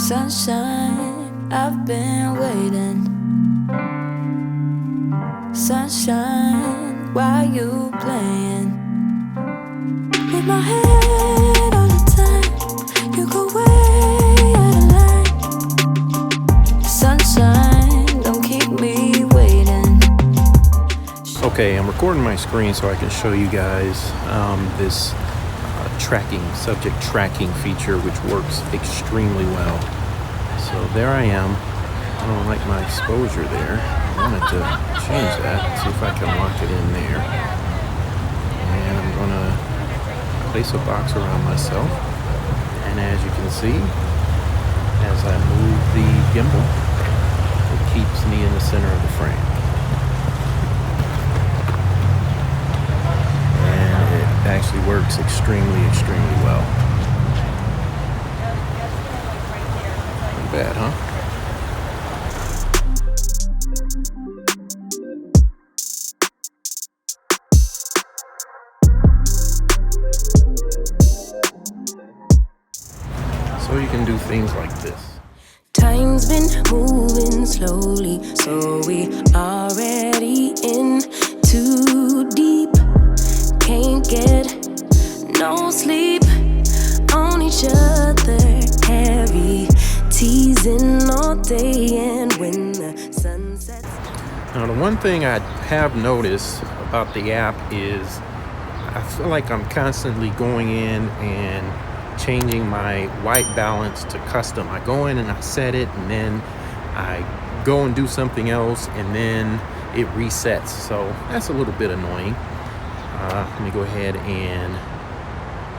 Sunshine, I've been waiting. Sunshine, why you playing? With my head on the time, you go way out of line. Sunshine, don't keep me waiting. Okay, I'm recording my screen so I can show you guys this subject tracking feature, which works extremely well. So there I am. I don't like my exposure there. I wanted to change that, see if I can lock it in there. And I'm gonna place a box around myself. And as you can see, as I move the gimbal, it keeps me in the center of the frame. Actually works extremely well. Not bad, huh? So you can do things like this. Time's been moving slowly, so we already in too deep. Can't get no sleep on each other, heavy teasing all day, and when the sun sets. Now the one thing I have noticed about the app is I feel like I'm constantly going in and changing my white balance to custom. I go in and I set it, and then I go and do something else, and then it resets. So that's a little bit annoying. Let me go ahead and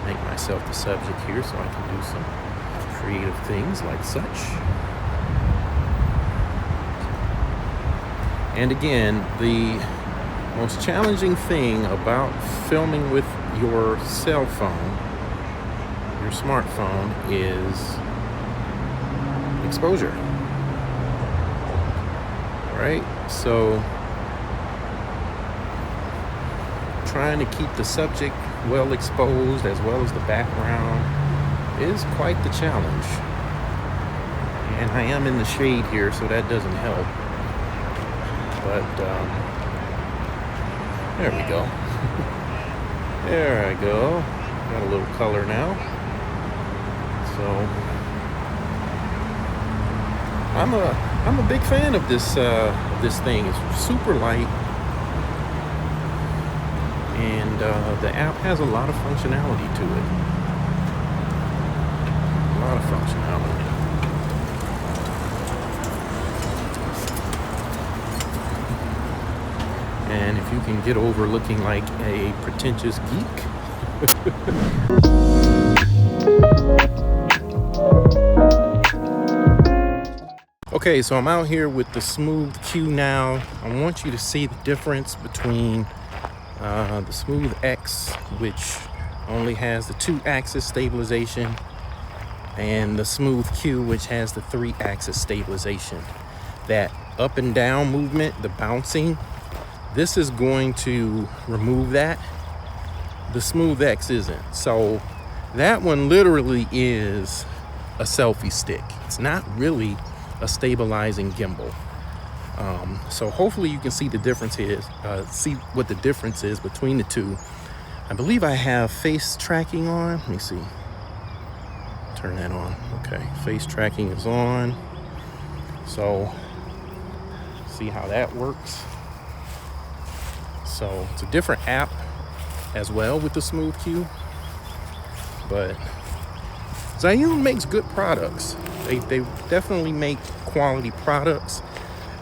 make myself the subject here so I can do some creative things like such. And again, the most challenging thing about filming with your cell phone, your smartphone, is exposure. Right? So trying to keep the subject well exposed as well as the background is quite the challenge. And I am in the shade here, so that doesn't help. But there we go. There I go. Got a little color now. So I'm a big fan of this thing. It's super light. And the app has a lot of functionality to it. A lot of functionality. And if you can get over looking like a pretentious geek. Okay, so I'm out here with the Smooth Q now. I want you to see the difference between the Smooth X, which only has the 2-axis stabilization, and the Smooth Q, which has the 3-axis stabilization. That up and down movement, the bouncing, this is going to remove that. The Smooth X isn't. So that one literally is a selfie stick. It's not really a stabilizing gimbal. So hopefully you can see the difference is, see what the difference is between the two. I believe I have face tracking on. Let me see. Turn that on. Okay, face tracking is on. So see how that works. So it's a different app as well with the Smooth Q. But Zhiyun makes good products. They definitely make quality products.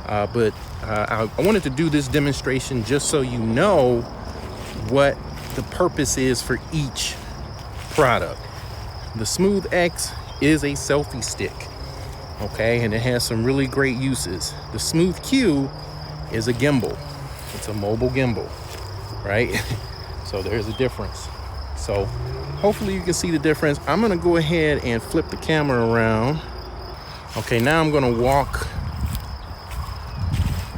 But I wanted to do this demonstration just so you know what the purpose is for each product. The Smooth X is a selfie stick, okay, and it has some really great uses. The Smooth Q is a gimbal. It's a mobile gimbal, right? So there's a difference. So hopefully you can see the difference. I'm gonna go ahead and flip the camera around. Okay, now I'm gonna walk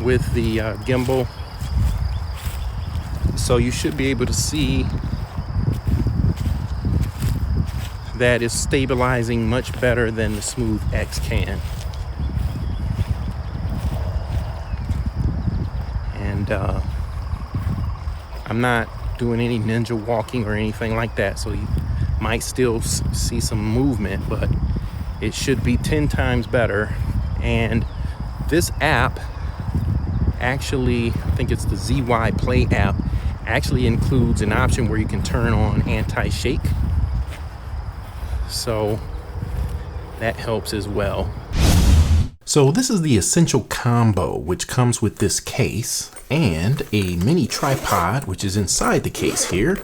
with the gimbal, so you should be able to see that is stabilizing much better than the Smooth X can. And I'm not doing any ninja walking or anything like that, so you might still see some movement, but it should be 10 times better. And this app actually, I think it's the ZY Play app, actually includes an option where you can turn on anti-shake, so that helps as well. So this is the essential combo, which comes with this case and a mini tripod, which is inside the case here.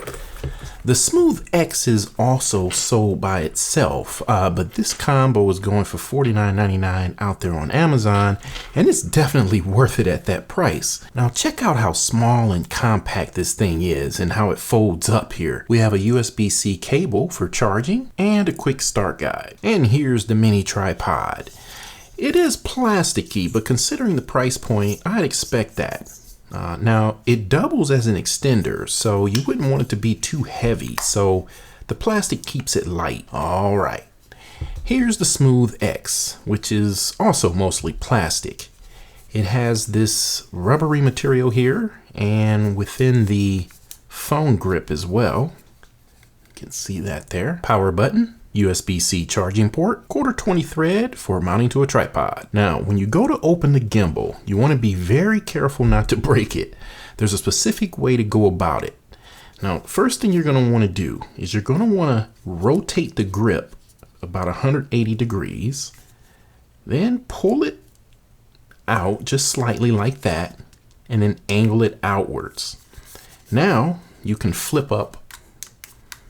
The Smooth X is also sold by itself, but this combo is going for $49.99 out there on Amazon, and it's definitely worth it at that price. Now check out how small and compact this thing is and how it folds up here. We have a USB-C cable for charging and a quick start guide. And here's the mini tripod. It is plasticky, but considering the price point, I'd expect that. Now, it doubles as an extender, so you wouldn't want it to be too heavy, so the plastic keeps it light. All right, here's the Smooth X, which is also mostly plastic. It has this rubbery material here, and within the phone grip as well. You can see that there. Power button. USB-C charging port, 1/4 thread for mounting to a tripod. Now, when you go to open the gimbal, you want to be very careful not to break it. There's a specific way to go about it. Now, first thing you're going to want to do is you're going to want to rotate the grip about 180 degrees, then pull it out just slightly like that, and then angle it outwards. Now, you can flip up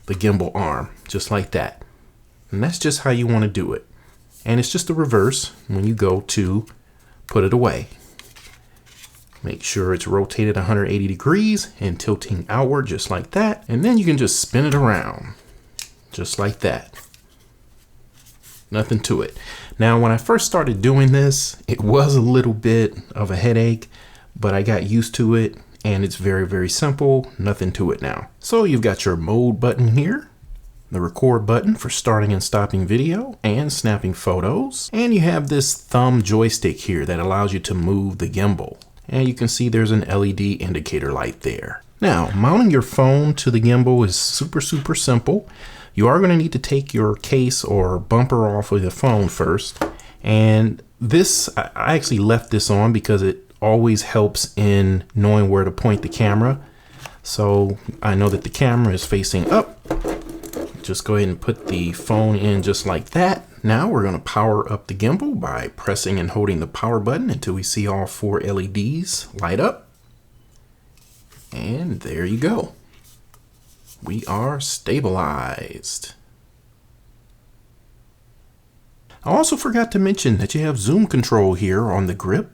the gimbal arm just like that. And that's just how you want to do it. And it's just the reverse when you go to put it away. Make sure it's rotated 180 degrees and tilting outward just like that. And then you can just spin it around just like that. Nothing to it. Now, when I first started doing this, it was a little bit of a headache, but I got used to it and it's very, very simple. Nothing to it now. So you've got your mode button here, the record button for starting and stopping video and snapping photos. And you have this thumb joystick here that allows you to move the gimbal. And you can see there's an LED indicator light there. Now, mounting your phone to the gimbal is super simple. You are going to need to take your case or bumper off of the phone first. And this, I actually left this on because it always helps in knowing where to point the camera. So I know that the camera is facing up. Just go ahead and put the phone in just like that. Now we're going to power up the gimbal by pressing and holding the power button until we see all 4 LEDs light up. And there you go. We are stabilized. I also forgot to mention that you have zoom control here on the grip.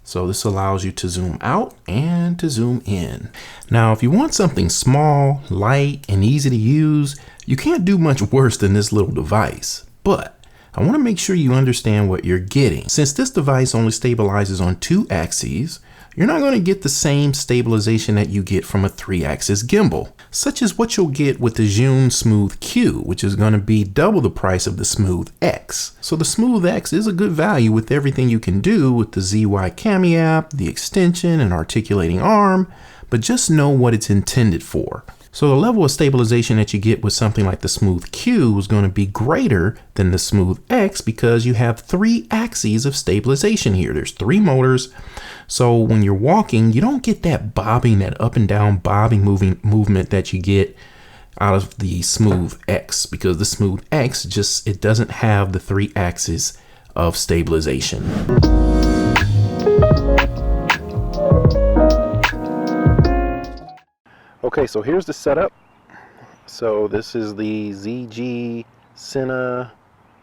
So this allows you to zoom out and to zoom in. Now, if you want something small, light, and easy to use, you can't do much worse than this little device. But I want to make sure you understand what you're getting. Since this device only stabilizes on 2 axes, you're not going to get the same stabilization that you get from a 3-axis gimbal, such as what you'll get with the Zhiyun Smooth Q, which is going to be double the price of the Smooth X. So the Smooth X is a good value with everything you can do with the ZY Cami app, the extension and articulating arm, but just know what it's intended for. So the level of stabilization that you get with something like the Smooth Q is going to be greater than the Smooth X because you have 3 axes of stabilization here. There's 3 motors. So when you're walking, you don't get that bobbing, that up and down bobbing movement that you get out of the Smooth X, because the Smooth X it doesn't have the 3 axes of stabilization. Okay, so here's the setup. So this is the ZG Cine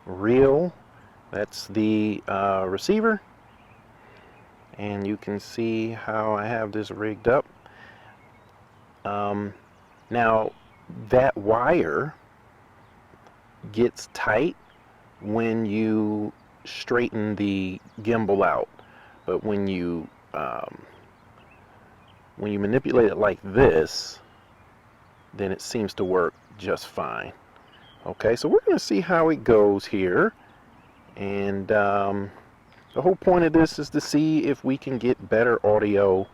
reel. That's the receiver. And you can see how I have this rigged up. Now that wire gets tight when you straighten the gimbal out, but when you manipulate it like this, then it seems to work just fine. Okay, so we're going to see how it goes here. And the whole point of this is to see if we can get better audio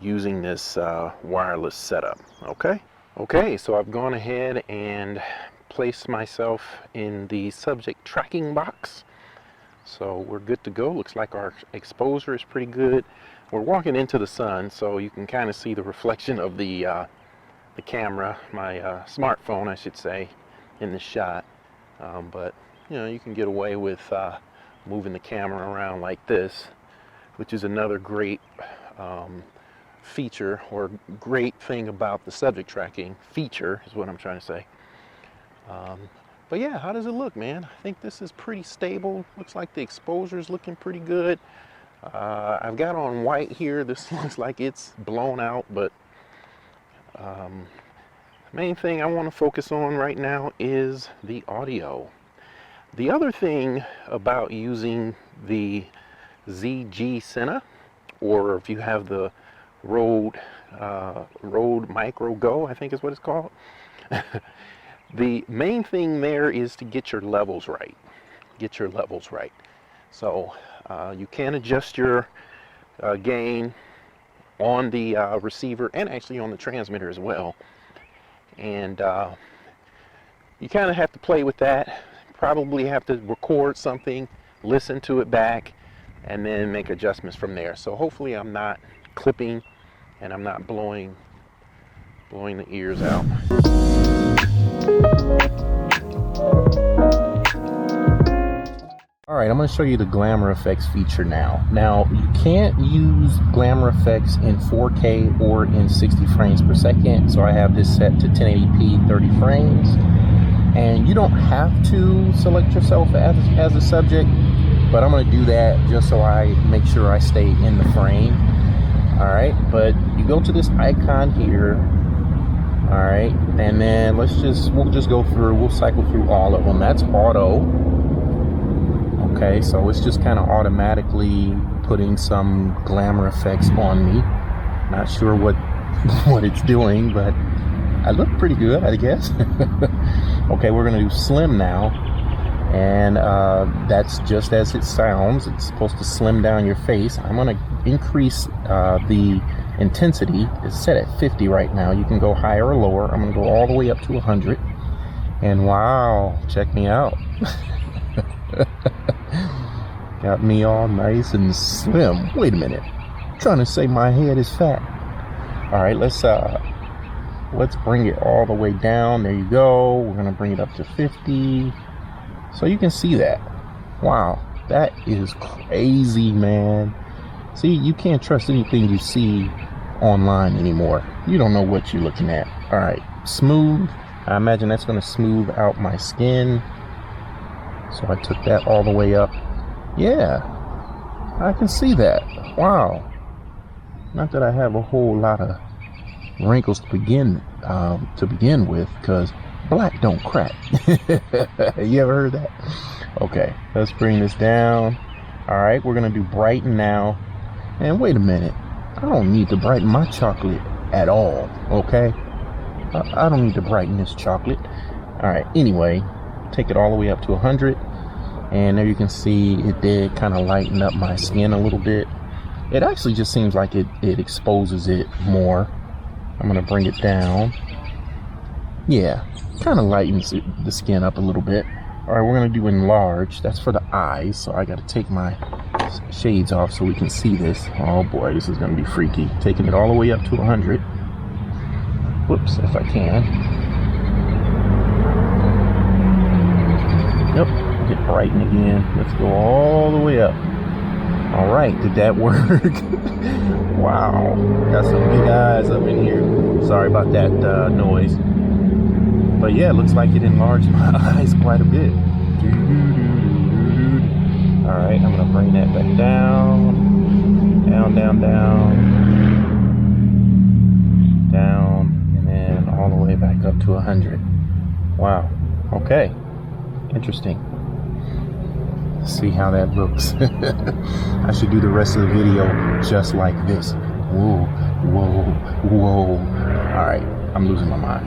using this wireless setup. Okay, so I've gone ahead and placed myself in the subject tracking box. So we're good to go. Looks like our exposure is pretty good. We're walking into the sun, so you can kind of see the reflection of the camera, my smartphone, I should say, in the shot. But you know, you can get away with moving the camera around like this, which is another great feature, or great thing about the subject tracking feature is what I'm trying to say. But yeah, how does it look, man? I think this is pretty stable. Looks like the exposure is looking pretty good. I've got on white here. This looks like it's blown out, but main thing I want to focus on right now is the audio. The other thing about using the ZG Sena, or if you have the Rode Micro Go, I think is what it's called. The main thing there is to get your levels right. So you can adjust your gain on the receiver and actually on the transmitter as well. And you kind of have to play with that. Probably have to record something, listen to it back, and then make adjustments from there. So hopefully I'm not clipping and I'm not blowing the ears out. All right, I'm going to show you the Glamour effects feature now. Now, you can't use Glamour effects in 4K or in 60 frames per second. So I have this set to 1080p 30 frames. And you don't have to select yourself as a subject, but I'm going to do that just so I make sure I stay in the frame. All right, but you go to this icon here. All right, and then we'll just go through, we'll cycle through all of them. That's auto. Okay, so it's just kind of automatically putting some Glamour effects on me. Not sure what it's doing, but I look pretty good, I guess. Okay, we're gonna do slim now, and that's just as it sounds. It's supposed to slim down your face. I'm gonna increase the intensity. It's set at 50 right now. You can go higher or lower. I'm gonna go all the way up to 100, and wow, check me out. Got me all nice and slim. Wait a minute, I'm trying to say my head is fat. All right, let's bring it all the way down. There you go. We're gonna bring it up to 50, so you can see that. Wow, that is crazy, man. See, you can't trust anything you see online anymore. You don't know what you're looking at. All right, smooth. I imagine that's gonna smooth out my skin. So I took that all the way up. Yeah, I can see that. Wow. Not that I have a whole lot of wrinkles to begin with, because black don't crack. You ever heard that? Okay, let's bring this down. All right, we're gonna do brighten now. And wait a minute, I don't need to brighten my chocolate at all. Okay, I don't need to brighten this chocolate. All right, anyway, take it all the way up to 100, and there you can see it did kind of lighten up my skin a little bit. It actually just seems like it exposes it more. I'm gonna bring it down. Yeah, kind of lightens the skin up a little bit. All right, we're gonna do enlarge. That's for the eyes, so I gotta take my shades off so we can see this. Oh boy, this is gonna be freaky. Taking it all the way up to 100. Whoops, if I can. Yep, get brighten again. Let's go all the way up. All right, did that work? Wow, got some big eyes up in here. Sorry about that noise. But yeah, it looks like it enlarged my eyes quite a bit. All right, I'm gonna bring that back down, down, down, down, down, and then all the way back up to 100. Wow, okay, interesting. See how that looks. I should do the rest of the video just like this. Whoa, whoa, whoa. All right, I'm losing my mind.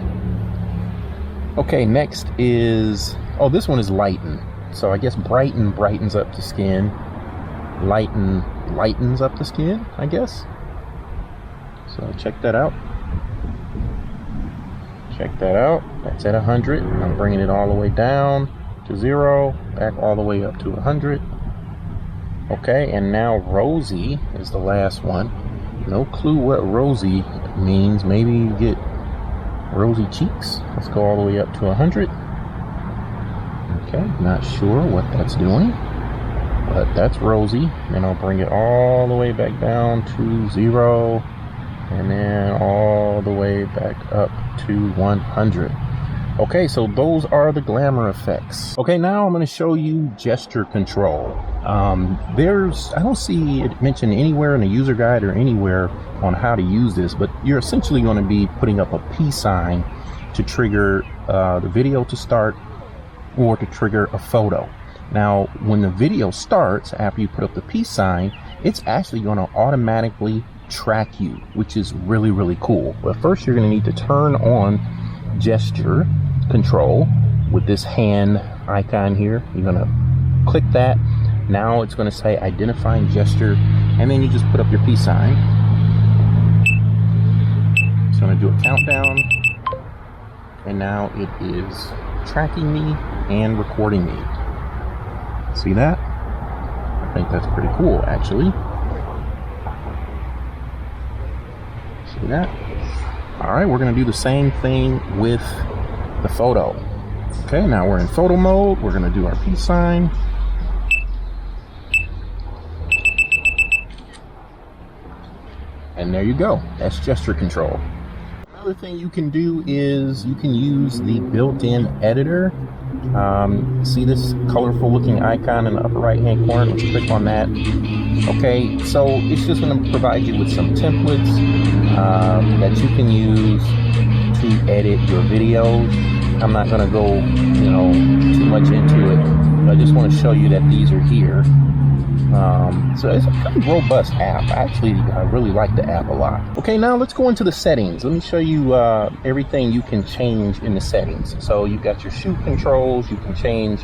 Okay, next is, oh, this one is lighten. So I guess brighten brightens up the skin. Lighten lightens up the skin, I guess. So check that out. Check that out. That's at 100. I'm bringing it all the way down to 0, back all the way up to 100. Okay, and now rosy is the last one. No clue what rosy means. Maybe you get rosy cheeks. Let's go all the way up to 100. Okay, not sure what that's doing, but that's rosy. Then I'll bring it all the way back down to 0, and then all the way back up to 100. Okay, so those are the glamour effects. Okay, now I'm going to show you gesture control. I don't see it mentioned anywhere in the user guide or anywhere on how to use this, but you're essentially going to be putting up a peace sign to trigger the video to start, or to trigger a photo. Now, when the video starts, after you put up the peace sign, it's actually going to automatically track you, which is really, really cool. But first, you're going to need to turn on gesture control with this hand icon here. You're going to click that. Now it's going to say identifying gesture, and then you just put up your peace sign. It's going to do a countdown, and now it is tracking me and recording me. See that? I think that's pretty cool, actually. See that? Alright, we're going to do the same thing with the photo. Okay, now we're in photo mode. We're going to do our peace sign. And there you go. That's gesture control. Another thing you can do is you can use the built-in editor. See this colorful looking icon in the upper right hand corner? Let's click on that. Okay, so it's just going to provide you with some templates that you can use to edit your videos. I'm not going to go, too much into it. I just want to show you that these are here. So it's a pretty robust app. I really like the app a lot. Okay, now let's go into the settings. Let me show you everything you can change in the settings. So you've got your shoot controls. You can change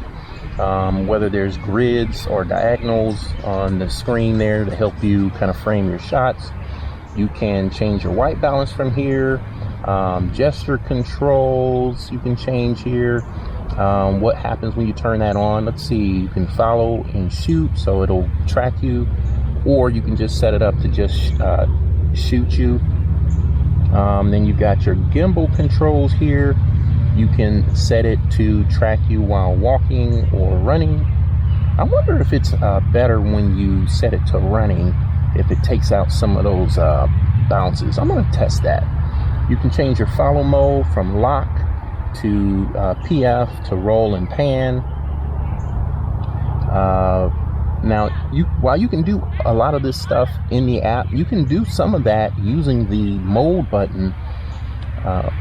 whether there's grids or diagonals on the screen there to help you kind of frame your shots. You can change your white balance from here. Gesture controls you can change here. What happens when you turn that on? Let's see, you can follow and shoot, so it'll track you, or you can just set it up to just shoot you. Then you've got your gimbal controls here. You can set it to track you while walking or running. I wonder if it's better when you set it to running, if it takes out some of those bounces. I'm going to test that. You can change your follow mode from lock to PF to roll and pan. Now, while you can do a lot of this stuff in the app, you can do some of that using the mode button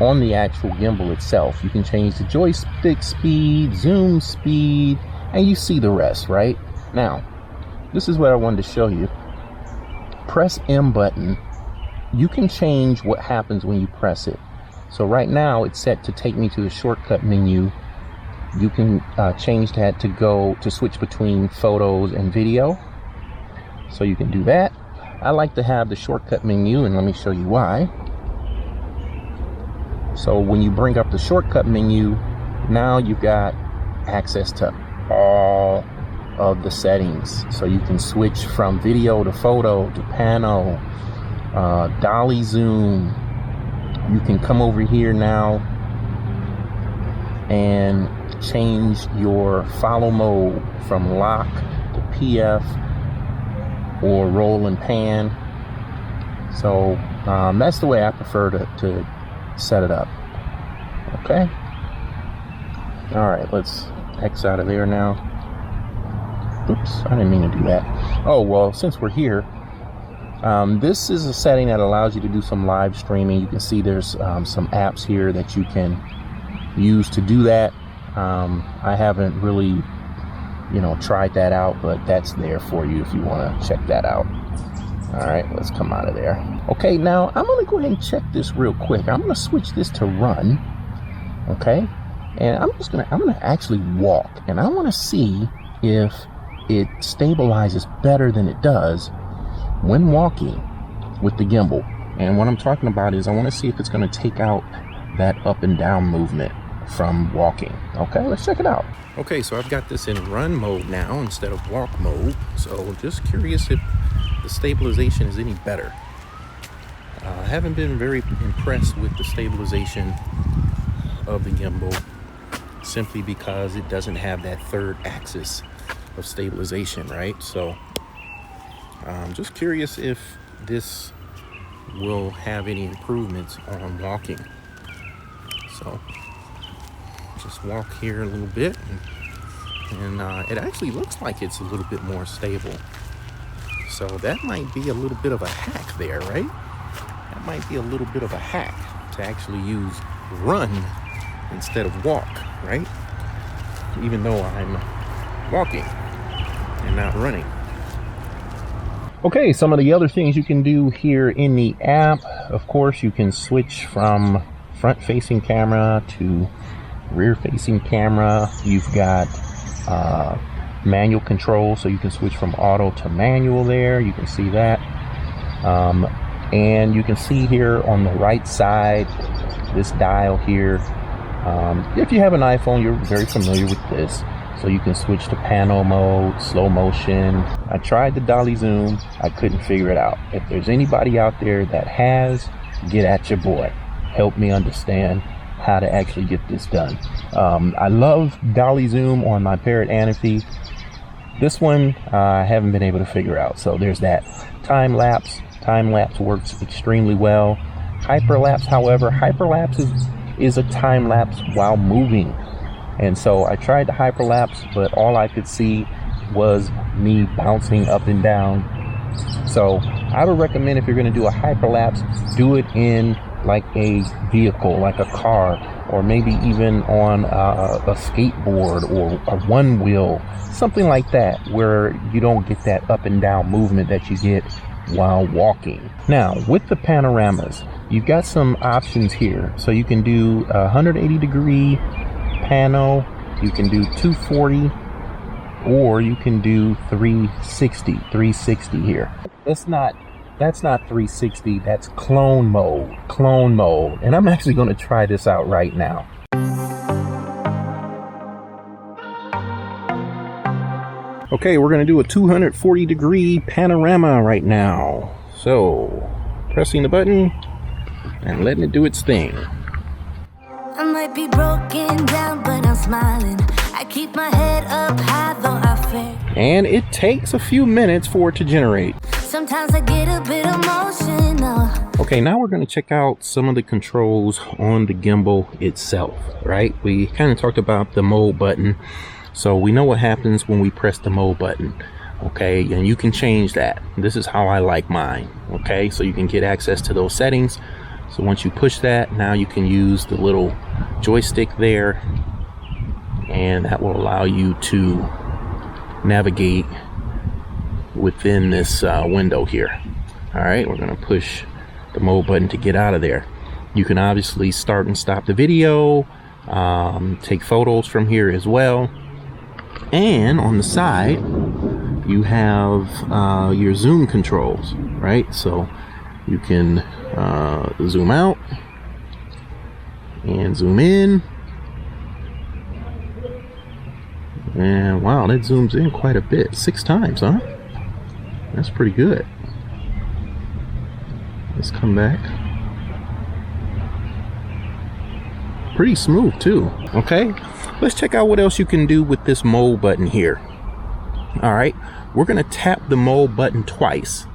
on the actual gimbal itself. You can change the joystick speed, zoom speed, and you see the rest, right? Now, this is what I wanted to show you. Press M button. You can change what happens when you press it. So right now it's set to take me to the shortcut menu. You can change that to switch between photos and video. So you can do that. I like to have the shortcut menu, and let me show you why. So when you bring up the shortcut menu, now you've got access to all of the settings. So you can switch from video to photo to pano, dolly zoom. You can come over here now and change your follow mode from lock to PF or roll and pan. So that's the way I prefer to set it up. Okay. All right, let's X out of there now. Oops, I didn't mean to do that. Oh, well, since we're here, this is a setting that allows you to do some live streaming. You can see there's some apps here that you can use to do that. I haven't really, tried that out, but that's there for you if you want to check that out. All right, let's come out of there. Okay, now I'm going to go ahead and check this real quick. I'm going to switch this to run. Okay, And I'm gonna actually walk, and I want to see if it stabilizes better than it does when walking with the gimbal. And what I'm talking about is I want to see if it's going to take out that up and down movement from walking. Okay, let's check it out. Okay, so I've got this in run mode now instead of walk mode. So just curious if the stabilization is any better. I haven't been very impressed with the stabilization of the gimbal, simply because it doesn't have that third axis of stabilization, right? So I'm just curious if this will have any improvements on walking. So just walk here a little bit, and it actually looks like it's a little bit more stable. So that might be a little bit of a hack there, right? That might be a little bit of a hack to actually use run instead of walk, right? Even though I'm walking and not running. Okay, some of the other things you can do here in the app, of course, you can switch from front-facing camera to rear-facing camera. You've got manual control, so you can switch from auto to manual there. You can see that. And you can see here on the right side, this dial here. If you have an iPhone, you're very familiar with this. So you can switch to pano mode, slow motion. I tried the dolly zoom. I couldn't figure it out. If there's anybody out there that has, get at your boy. Help me understand how to actually get this done. I love dolly zoom on my Parrot Anaphy. This one, I haven't been able to figure out. So there's that. Time lapse. Time lapse works extremely well. Hyperlapse, however, hyperlapse is a time lapse while moving. And so I tried the hyperlapse, but all I could see was me bouncing up and down. So I would recommend, if you're going to do a hyperlapse, do it in like a vehicle, like a car, or maybe even on a skateboard or a one wheel, something like that, where you don't get that up and down movement that you get while walking. Now, with the panoramas, you've got some options here. So you can do 180 degree pano, you can do 240, or you can do 360 here. That's not 360, that's clone mode. And I'm actually going to try this out right now. Okay, we're going to do a 240 degree panorama right now. So pressing the button and letting it do its thing. I might be broken down, but I'm smiling. I keep my head up high, though I fear. And it takes a few minutes for it to generate. Sometimes I get a bit emotional. Okay, now we're going to check out some of the controls on the gimbal itself, right? We kind of talked about the mode button. So we know what happens when we press the mode button. Okay, and you can change that. This is how I like mine. Okay, so you can get access to those settings. So once you push that, now you can use the little joystick there, and that will allow you to navigate within this window here. All right, we're going to push the mode button to get out of there. You can obviously start and stop the video, take photos from here as well. And on the side, you have your zoom controls, right? So you can zoom out and zoom in, and wow, that zooms in quite a bit, 6 times, huh? That's pretty good. Let's come back. Pretty smooth too. Okay, let's check out what else you can do with this mode button here. All right, we're gonna tap the mode button twice,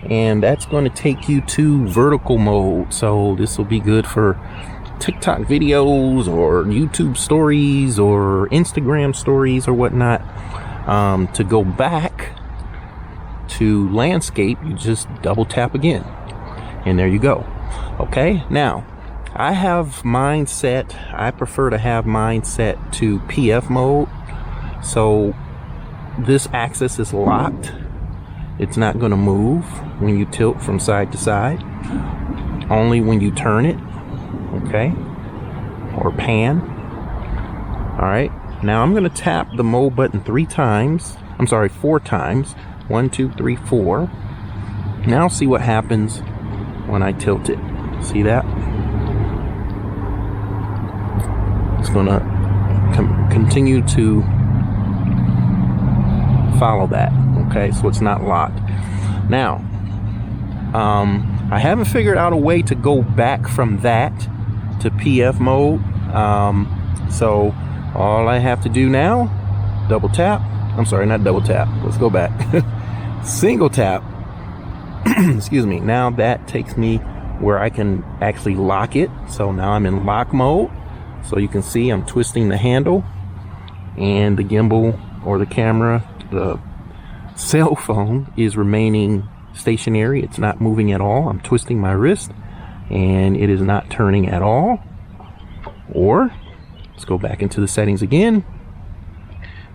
and that's going to take you to vertical mode. So this will be good for TikTok videos or YouTube stories or Instagram stories or whatnot. To go back to landscape, you just double tap again, and there you go. Okay, now I have mine set, I prefer to have mine set to PF mode. So this axis is locked. It's not going to move when you tilt from side to side, only when you turn it. Okay, or pan. All right, now I'm gonna tap the mode button 4 times. 1, 2, 3, 4. Now see what happens when I tilt it. See that? It's gonna continue to follow that. Okay, so it's not locked. Now, I haven't figured out a way to go back from that to PF mode. So all I have to do now, double tap. I'm sorry, not double tap. Let's go back. Single tap. Excuse me. Now that takes me where I can actually lock it. So now I'm in lock mode. So you can see I'm twisting the handle, and the gimbal or the camera, the cell phone, is remaining stationary. It's not moving at all. I'm twisting my wrist and it is not turning at all. Or let's go back into the settings again.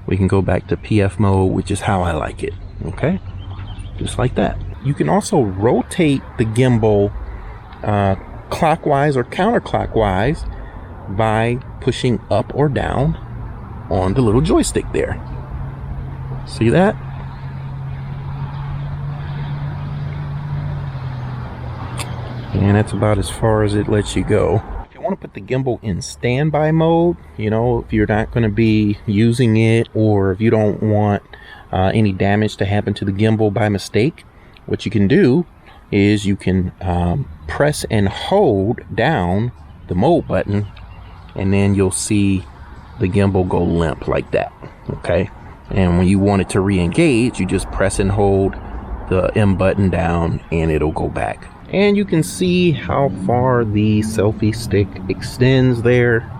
We can go back to PF mode, which is how I like it. Okay, just like that. You can also rotate the gimbal clockwise or counterclockwise by pushing up or down on the little joystick there. See that? And that's about as far as it lets you go. If you want to put the gimbal in standby mode, you know, if you're not going to be using it, or if you don't want any damage to happen to the gimbal by mistake, what you can do is you can press and hold down the mode button, and then you'll see the gimbal go limp like that. Okay, and when you want it to re-engage, you just press and hold the M button down and it'll go back. And you can see how far the selfie stick extends there.